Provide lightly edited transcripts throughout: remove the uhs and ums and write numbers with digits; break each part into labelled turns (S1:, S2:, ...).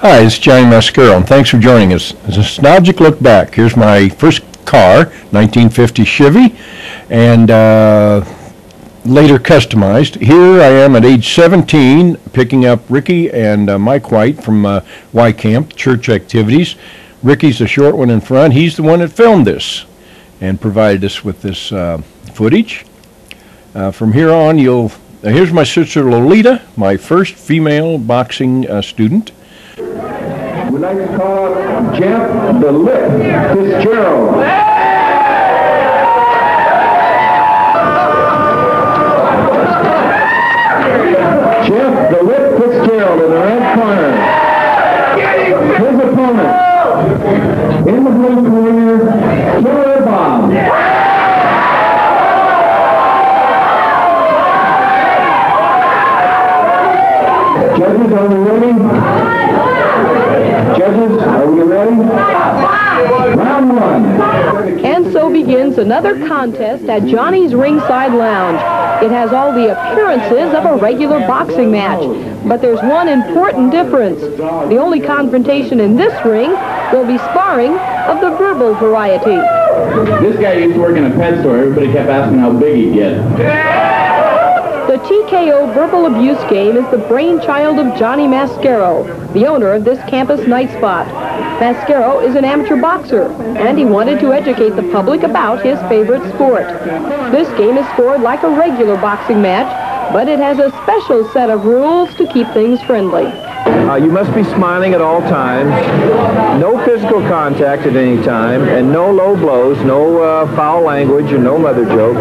S1: Hi, it's Johnny Mascaro, and thanks for joining us. As a nostalgic look back, here's my first car, 1950 Chevy, and later customized. Here I am at age 17, picking up Ricky and Mike White from Y Camp, church activities. Ricky's the short one in front. He's the one that filmed this and provided us with this footage. From here on, here's my sister Lolita, my first female boxing student.
S2: We'd like to call Jeff the Lip Fitzgerald. Jeff the Lip Fitzgerald in the red corner. His opponent in the blue corner, Killer Bob. Judges, are we ready? Judges, are we ready? Round one.
S3: And so begins another contest at Johnny's Ringside Lounge. It has all the appearances of a regular boxing match, but there's one important difference. The only confrontation in this ring will be sparring of the verbal variety.
S4: This guy used to work in a pet store. Everybody kept asking how big he'd get.
S3: The TKO verbal abuse game is the brainchild of Johnny Mascaro, the owner of this campus night spot. Mascaro is an amateur boxer, and he wanted to educate the public about his favorite sport. This game is scored like a regular boxing match, but it has a special set of rules to keep things friendly.
S5: You must be smiling at all times, no physical contact at any time, and no low blows, no foul language, and no mother jokes.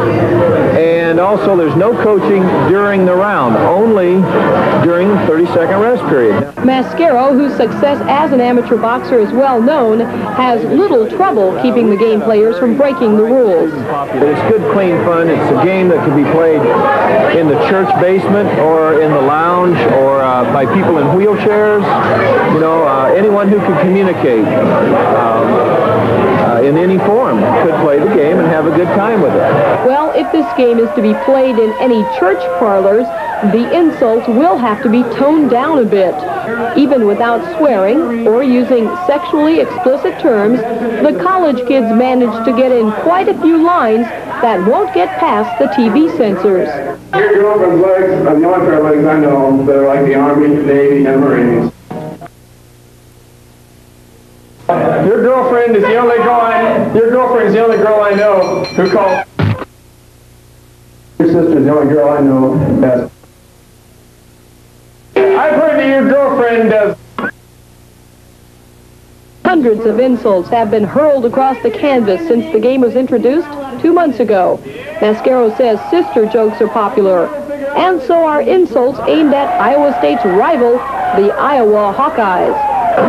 S5: And also, there's no coaching during the round, only during the 30-second rest period.
S3: Mascaro, whose success as an amateur boxer is well known, has little trouble keeping the game players from breaking the rules.
S5: It's good, clean fun. It's a game that can be played in the church basement or in the lounge or by people in wheelchairs. You know, anyone who can communicate in any form could play the game and have a good time with it.
S3: Well, if this game is to be played in any church parlors, the insults will have to be toned down a bit. Even without swearing or using sexually explicit terms, the college kids manage to get in quite a few lines that won't get past the TV censors.
S2: Your girlfriend's legs are the only pair of legs I know that are like the Army, Navy, and Marines. Your girlfriend is the only girl I know who calls. Your sister is the only girl I know that's. I've heard that your girlfriend does.
S3: Hundreds of insults have been hurled across the canvas since the game was introduced 2 months ago. Mascaro says sister jokes are popular, and so are insults aimed at Iowa State's rival, the Iowa Hawkeyes.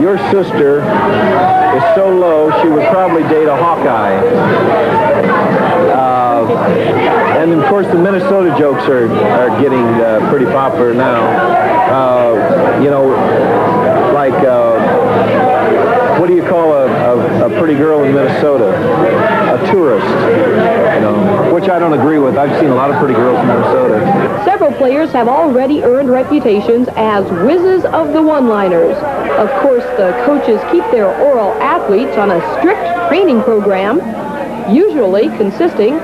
S5: Your sister is so low, she would probably date a Hawkeye. And of course, the Minnesota jokes are getting pretty popular now. You know, like, what do you call a pretty girl in Minnesota? A tourist, you know, which I don't agree with. I've seen a lot of pretty girls in Minnesota.
S3: Several players have already earned reputations as whizzes of the one-liners. Of course, the coaches keep their oral athletes on a strict training program, usually consisting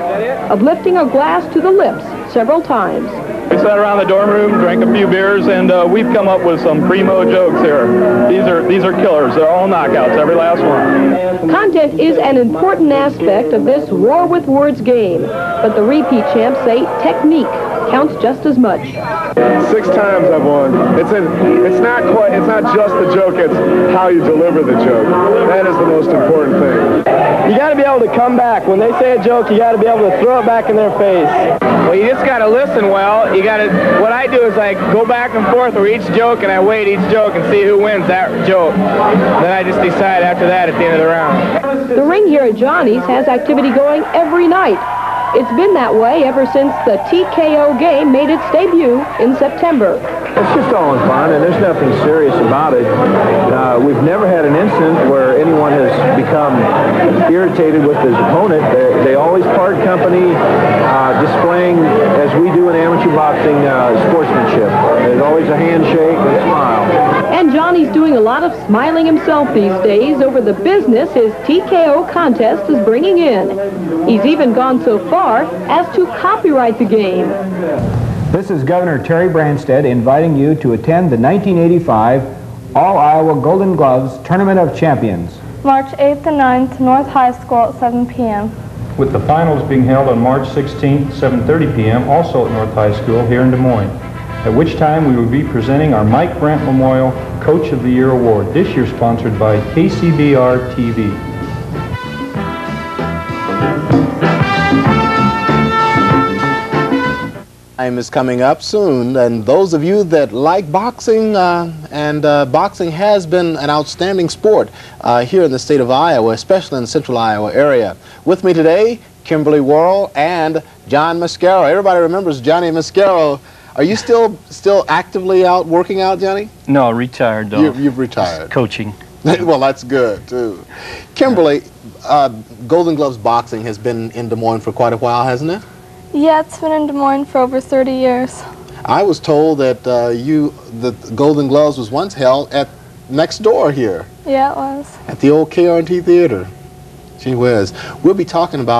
S3: of lifting a glass to the lips several times.
S4: We sat around the dorm room, drank a few beers, and we've come up with some primo jokes here. These are killers. They're all knockouts, every last one.
S3: Content is an important aspect of this war with words game, but the repeat champs say technique counts just as much.
S2: 6 times I've won. It's not just the joke, it's how you deliver the joke. That is the most important thing.
S6: You got to be able to come back. When they say a joke, you got to be able to throw it back in their face.
S7: Well, you just got to listen well. What I do is like go back and forth with each joke, and I weight each joke and see who wins that joke. Then I just decide after that at the end of the round.
S3: The ring here at Johnny's has activity going every night. It's been that way ever since the TKO game made its debut in September.
S5: It's just all in fun, and there's nothing serious about it. We've never had an incident where anyone has become irritated with his opponent. They always part company, displaying, as we do in amateur boxing, sportsmanship. There's always a handshake and a smile.
S3: And Johnny's Johnny's doing a lot of smiling himself these days over the business his TKO contest is bringing in. He's even gone so far as to copyright the game.
S8: This is Governor Terry Branstad inviting you to attend the 1985 All-Iowa Golden Gloves Tournament of Champions.
S9: March 8th and 9th, North High School at 7 p.m.
S10: With the finals being held on March 16th, 7:30 p.m., also at North High School here in Des Moines, at which time we will be presenting our Mike Brandt Memorial Coach of the Year Award, this year sponsored by KCBR TV.
S11: Time is coming up soon, and those of you that like boxing, boxing has been an outstanding sport here in the state of Iowa, especially in the central Iowa area. With me today, Kimberly Worrell and John Mascaro. Everybody remembers Johnny Mascaro. Are you still actively out working out, Johnny?
S12: No, retired though.
S11: You've retired.
S12: Just coaching.
S11: Well, that's good too. Kimberly, Golden Gloves boxing has been in Des Moines for quite a while, hasn't it?
S9: Yeah, it's been in Des Moines for over 30 years.
S11: I was told that the Golden Gloves was once held at next door here.
S9: Yeah, it was.
S11: At the old KRT Theater. Gee whiz. We'll be talking about